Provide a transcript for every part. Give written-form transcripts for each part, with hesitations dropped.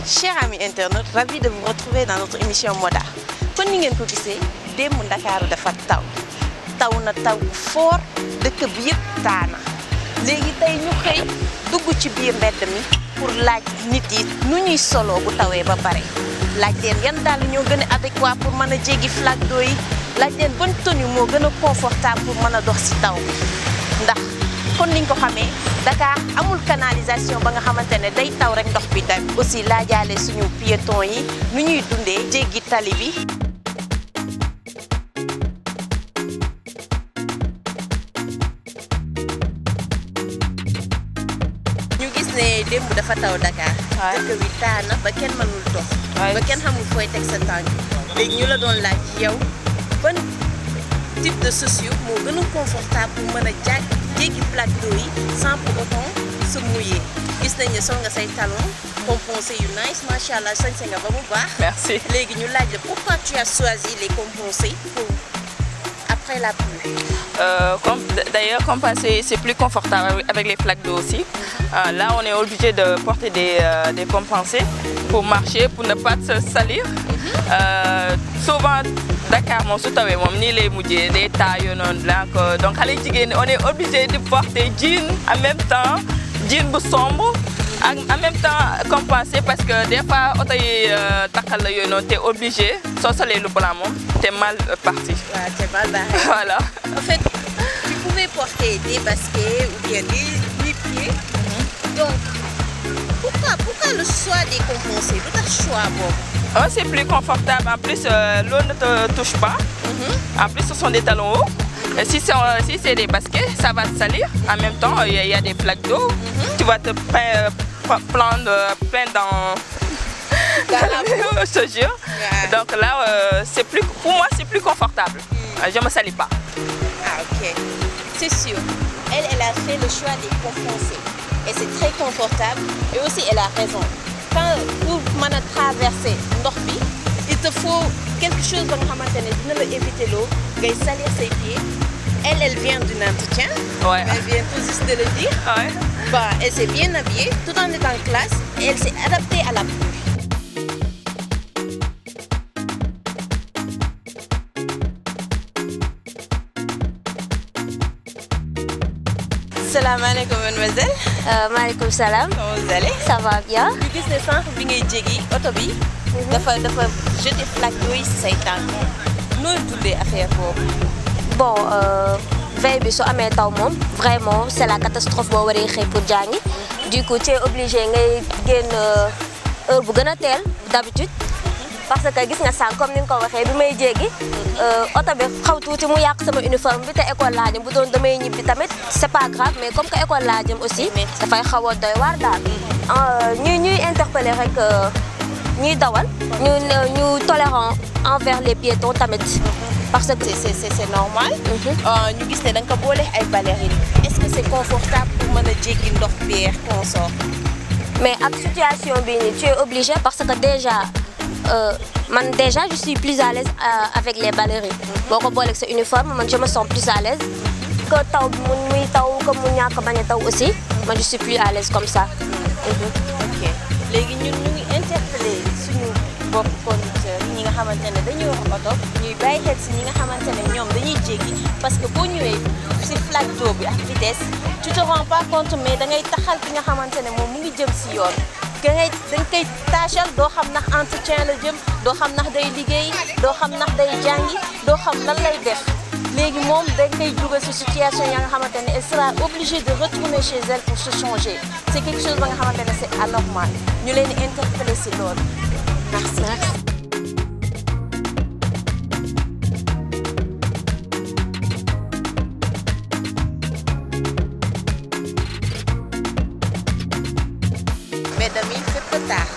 Chers amis internautes, ravi de vous retrouver dans notre émission Moda. Comme ni ngeen ko gisee démb Dakar dafa taw na taw fort dëkk bi yëpp taana léegi tey ñu xëy dugg ci biir mbedd mi pour laaj nit yi nu ñuy solo bu tawee ba pare laaj leen yan daal ñoo gën a adéquat pour mën a jéggi flaque d'eau yi laaj leen ban tenue moo gën a confortable pour mën a dox ci taw bi ndax kon niñ ko xamee Dakar amul canalisation ba nga xamante ne day taw rek ndox bi dem aussi laajaale suñu piétons yi nu ñuy dundee jéggi tali bi. ñu gis ne démb dafa taw Dakar. dëkk bi taa na ba kenn mënul dox. ba kenn xamul fooy teg sa tànk léegi ñu la doon laaj yow ban type de chaussure moo gën a confortable pour mën a jéggi plaque d'eau yi sans pour autant se mouiller gis nañ ne sol nga say talons compensé yu nice macha allah sañse nga ba mu baax. Merci. léegi ñu laaj la pourquoi tu as choisi les compensés pour après la pluie. D'ailleurs, compenser c'est plus confortable avec les flaques d'eau aussi. Là, on est obligé de porter des compensés pour marcher, pour ne pas se salir. Souvent, Dakar, mon soutawé, mon ni les moudiers, des tailles non blancs. Donc, on est obligé de porter jean en même temps, jean sombre. En même temps compenser parce que des fois t'es obligé sans soleil le blanc t'es mal parti. Ouais, t'es mal barré. Voilà. En fait, tu pouvais porter des baskets ou bien des pieds. Donc pourquoi le choix des compensés? Pourquoi le choix bon? C'est plus confortable. En plus l'eau ne te touche pas. En plus ce sont des talons hauts. Et si c'est des baskets, ça va te salir. En même temps, il y a des flaques d'eau. Tu vas te prendre plein dans la boue, je te jure. Yeah. Donc là, pour moi, c'est plus confortable. Je ne me salis pas. Ah, ok. C'est sûr. Elle a fait le choix des compensés. Et c'est très confortable. Et aussi, elle a raison. Quand vous traversez l'orbi, il te faut quelque chose pour éviter l'eau, salir ses pieds. Elle vient d'un entretien, ouais. Elle vient tout juste de le dire. Ouais. Bah, elle s'est bien habillée, tout en étant en classe, et elle s'est adaptée à la pluie. Salam alaikum mademoiselle. Maaleykum salam. Comment vous allez? Ça va bien. ñu gis ne sànq bi ngay jéggi oto bi. dafa jeté flaque d'eau yi ci say tànk. nooy dundee affaire boobu. Bon veille bi su amee taw moom vraiment c'est la catastrophe boo waree xëy pour jàngi. Du coup tu es obligé ngay génn heure bu gën a teel d'habitude. parce que gis nga sànq comme ni nga ko waxee bi may jéggi oto bi xaw tuuti mu yàq sama uniforme bi te école laa jëm bu doon damay ñibbi tamit c'est pas grave mais comme que école laa jëm aussi dafay xaw a doy waar daal. ñuy interpeller rek ñuy dawal ñu tolérant envers les piétons tamit. parce que c'est normal. ñu gis ne da nga ko boole ay ballerines. est-ce que c'est confortable pour mën a jéggi ndox bi consort. mais ak situation bi nii tu es obligé parce que déjà. Déjà je suis plus à l'aise avec les ballerines. Boo ko booleeg sa uniforme man je me sens plus à l'aise que taw bi muy taw comme mu ñàkk bañ a taw aussi man je suis plus à l'aise comme ça. ok léegi ñun ñu ngi interpeller suñu bopp conducteurs yi ñi nga xamante ne dañuy wax oto ñuy bàyyi xel si ñi nga xamante ne ñoom dañuy jéggi parce que boo ñëwee si flaque d'eau bi ak vitesse tu te rends pas compte mais da ngay taxal ki nga xamante ne moom mu ngi jëm si yoon. dañ koy taachal doo xam ndax entretien la jëm doo xam ndax day liggéey doo xam ndax day jàngi doo xam lan lay def léegi moom dañ koy dugal ci situation ya nga xamante ne elle sera obligée de retourner chez elle pour se changer c'est quelque chose ba nga xamante ne c'est anormal ñu leen di interpeller ci loolu. Merci. mais dami fépp taax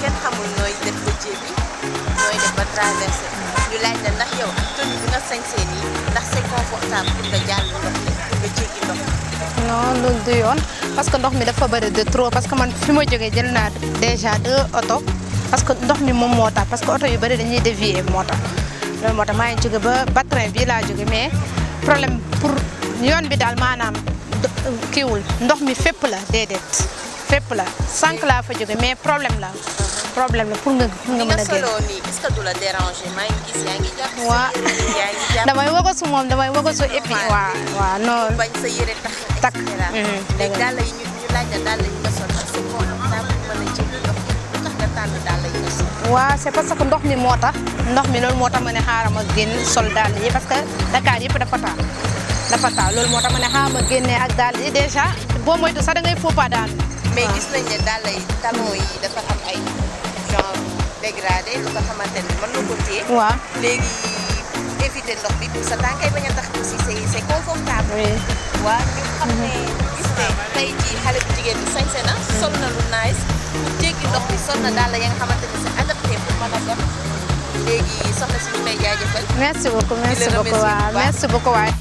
kenn xamul nooy def ba jébi nooy def ba traversé ñu laaj la ndax yow ak tenue bi nga sañsee nii ndax c'est confortable pour nga jàll ndox mi pour nga jéggi ndox mi. non loolu du yoon parce que ndox mi dafa bëri de trop parce que man fi ma jógee jël naa déjà 2 oto parce que ndox mi moom moo tax parce que oto yu bëri dañuy dévier moo tax loolu moo tax maa ngi jóge ba train bii laa jóge mais problème pour yoon bi daal maanaam kiiwul ndox mi fépp la déedéet fépp la sànq laa fa jóge mais problème la pour nga mën a génn. est-ce que du la déranger maa ngi gis yaa ngi jàpp sa Waa. yére yaa ngi jàpp damay wagasu moom damay wagasu et puis waaw non bañ sa yére tax et cetera. léegi dàll yi ñu laaj la dàll yi nga sol ak c'est confortable pour mën a jéggi ndox lu tax nga tànn dàll yi nga sol. waaw c'est parce que ndox mi moo tax loolu moo tax ma ne xaaral ma génn sol dàll yi parce que Dakar yëpp dafa taa loolu moo tax ma ne xaaral ma génnee ak dàll yi déjà boo moytu sax da ngay faux pas daal. mais gis nañ ne dàll yi talon yi dafa am ay genre dégradé lu nga xamante ne mën nga ko téye. waaw léegi éviter ndox bi pour sa tànkay bañ a tax aussi c'est confortable. oui. waaw ñu xam ne gis ne tey jii xale bu jigéen bi sañse na sol na lu nice pour jéggi ndox bi sol na dàll ya nga xamante ne c'est adapté pour mën a dem léegi soxna si ñu lay jaajëfal. merci beaucoup waaw merci beaucoup waay.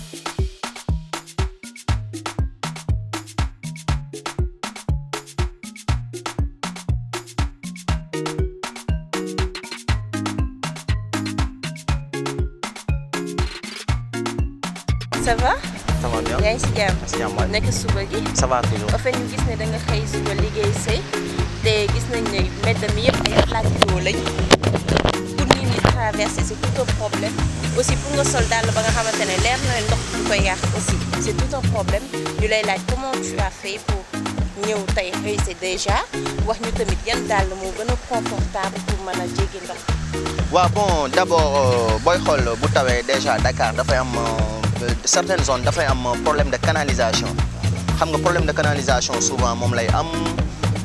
ça va. Ça va bien. yaa ngi si jàmm. Si jàmm waay. nekk suba gi. Ça va toujours. en fait ñu gis ne da nga xëy suba liggéey sëy te gis nañ ne mbedd mi yëpp ay plaques d'eau lañ pour nit ñi traverser c'est tout un problème aussi pour nga sol dàll ba nga xamante ne leer na ndox du koy yàq aussi c'est tout un problème ñu lay laaj comment tu as fait pour ñëw tey xëy si déjà wax ñu tamit yan dàll moo gën a confortable pour mën a jéggi ndox. waaw bon d'abord booy xool bu tawee déjà Dakar dafay am certaines zones dafay am problème de canalisation xam nga problème de canalisation souvent moom lay am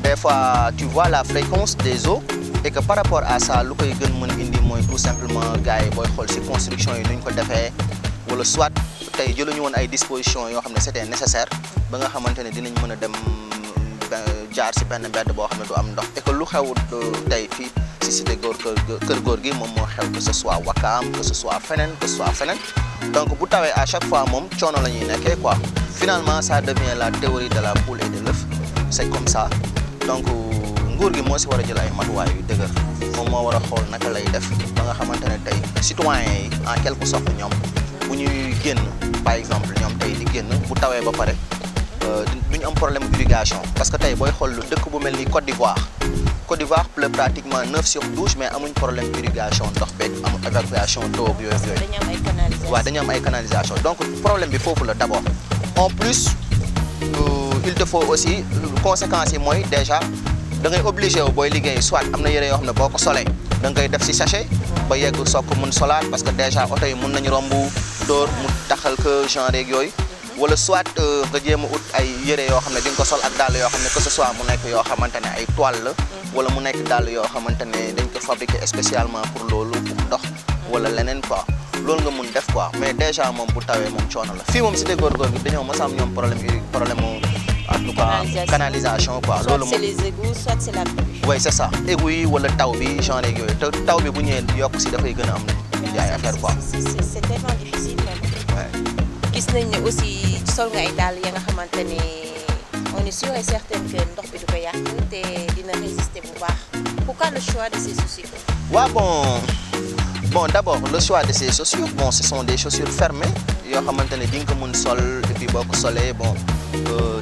des fois tu vois la fréquence des eaux et que par rapport à ça lu koy gën mën indi mooy tout simplement gars yi booy xool ci construction yi nu ñu ko defee wala soit tey jëluñu woon ay dispositions yoo xam ne c'était nécessaire ba nga xamante ne dinañ mën a dem jaar ci benn mbedd boo xam ne du am ndox et que lu xew tey fii ci cité kër góor gi moom moo xew que ce soit Wakam que ce soit feneen donc bu tawee à chaque fois moom coono la ñuy nekkee quoi finalement ça devient la théorie de la poule et de l'œuf c'est comme ça donc nguur gi moo ci war a jël ay matuwaay yu dëgër moom moo war a xool naka lay def ba nga xamante ne tey citoyens yi en quelque sorte ñoom bu ñuy génn par exemple ñoom tey di génn bu tawee ba pare duñu am problème irrigation parce que tey booy xool dëkk bu mel ni Côte d'Ivoire pleut pratiquement 9 sur 12 mais amuñ problème irrigation ndox beeg am évacuation d'eau yooyu. dañu am ay canalisation. waaw dañu am ay canalisation donc problème bi foofu la d'abord en plus il te faut aussi conséquences yi mooy déjà da ngay obligé wu booy liggéey soit am na yére yoo xam ne boo ko solee da ngay def ci sachet ba yegg soog ko mun solaat parce que déjà oto yi mun nañu romb dóor mu taxal que genre yeeg yooyu. wala soit nga jéem a ut ay yére yoo xam ne di nga ko sol ak dàll yoo xam ne que ce soit mu nekk yoo xamante ne ay toile la wala mu nekk dàll yoo xamante ne dañ ko fabriquer spécialement pour loolu pour ndox wala leneen quoi loolu nga mun def quoi mais déjà moom bu tawee moom coono la fii moom cité góor-góor gi dañoo mës a am ñoom problème en tout cas canalisation quoi loolu soit c'est les égouts soit c'est la pluie. oui c'est ça égouts yi wala taw bi genre yooyu te taw bi bu ñëwee yokk si dafay gën a am yaay affaire quoi. c'est tellement difficile même. gis nañ ne aussi sol nga ay dàll ya nga xamante ne on est sûr et certain que ndox bi du ko yàq te dina résister bu baax pourquoi le choix de ces chaussures? waaw bon d'abord le choix de ces chaussures bon ce sont des chaussures fermées yoo xamante ne di nga ko mën sol et puis boo ko solee bon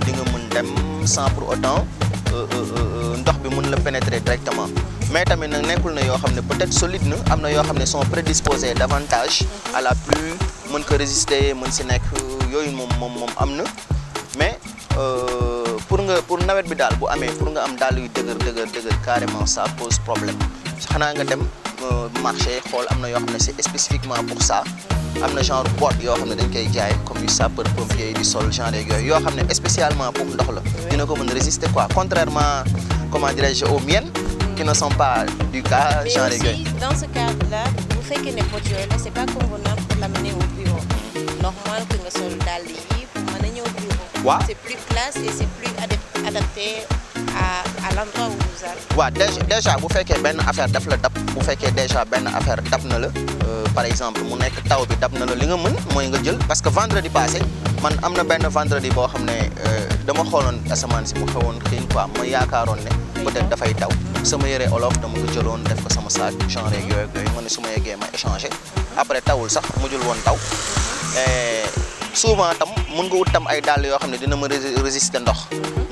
di nga mën dem sans pour autant ndox bi mën la pénétrer directement mais tamit nag nekkul na yoo xam ne peut-être solide na am na yoo xam ne sont prédisposés davantage à la pluie mën ko résister mën si nekk yooyu moom am na mais pour nawet bi daal bu amee pour nga am daal yu dëgër carrément ça pose problème xanaa nga dem marché xool am na yoo xam ne c'est spécifiquement pour ça am na genre boîte yoo xam ne dañ koy jaay comme yu sapeur pompier yi di sol genre yooyu yoo xam ne spécialement pour ndox la dina ko mën résister quoi contrairement comment dirais-je aux miennes qui ne sont pas du cas genre yooyu. Mais aussi dans ce cadre-là bu fekkee ne boîte yooyu la c'est pas convenable pour l'amener au bureau normal que nga sol dàll yi pour mën a ñëw bureau. waaw c'est plus classe et c'est plus adapté à l'endroit où vous allez. waaw déjà bu fekkee benn affaire daf la dab bu fekkee déjà benn affaire dab na la par exemple mu nekk taw bi dab na la li nga mën mooy nga jël parce que vendredi passé man am na benn vendredi boo xam ne dama xooloon asamaan si mu xewoon xiin quoi ma yaakaaroon ne peut-être dafay taw sama yére olof dama ko jëloon def ko sama sac genre yooyu ma ne su ma yeggee ma échanger après tawul sax mujjul woon taw souvent tam mun nga wut tam ay dàll yoo xam ne dina ma résister ndox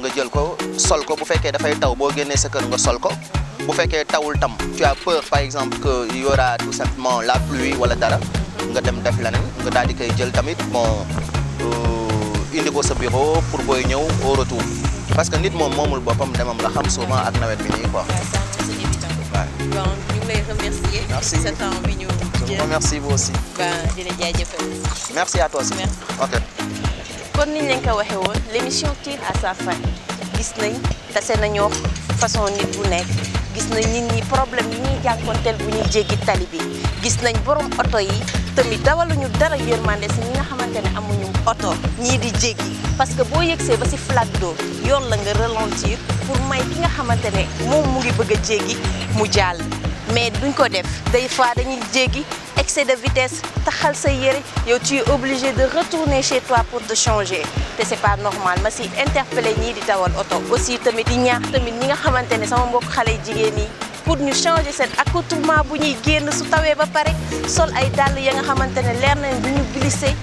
nga jël ko sol ko bu fekkee dafay taw boo génnee sa kër nga sol ko bu fekkee tawul tam tu as peur par exemple que y aura tout simplement la pluie wala dara nga dem def leneen nga daal di koy jël tamit bon indi ko sa bureau pour booy ñëw au retour parce que nit moom moomul boppam demam la xam souvent ak nawet bi nii quoi. C'est évident. Bon, ñu ngi lay remercier. Merci. Sa temps bi ñu Je vous remercie vous aussi. di la jaajëfal. Merci à toi aussi. Merci. Ok. Kon niñ leen ko waxee woon l'émission tire à sa fin gis nañ tase nañoo façon nit bu nekk gis nañ nit ñi problème yi ñuy jànkoonteel bu ñuy jéggi tali bi gis nañ borom oto yi tamit dawaluñu dara yërmande si ñi nga xamante ne amuñu oto ñii di jéggi parce que boo yegsee ba si flaque d'eau yoon la nga ralentir pour may ki nga xamante ne moom mu ngi bëgg a jéggi mu jàll mais duñ ko def des fois dañuy jéggi excès de vitesse taxal sa yére yow tu es obligé de retourner chez toi pour te changer te c'est pas normal ma si interpeller ñii di dawal oto aussi tamit di ñaax tamit ñi nga xamante ne sama mbokk xale yu jigéen yi pour ñu changer seen accoutrement bu ñuy génn su tawee ba pare sol ay dàll ya nga xamante ne leer nañ du ñu glisser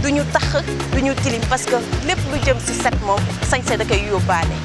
du ñu tax du ñu tilim parce que lépp lu jëm si set moom sañse da koy yóbbaale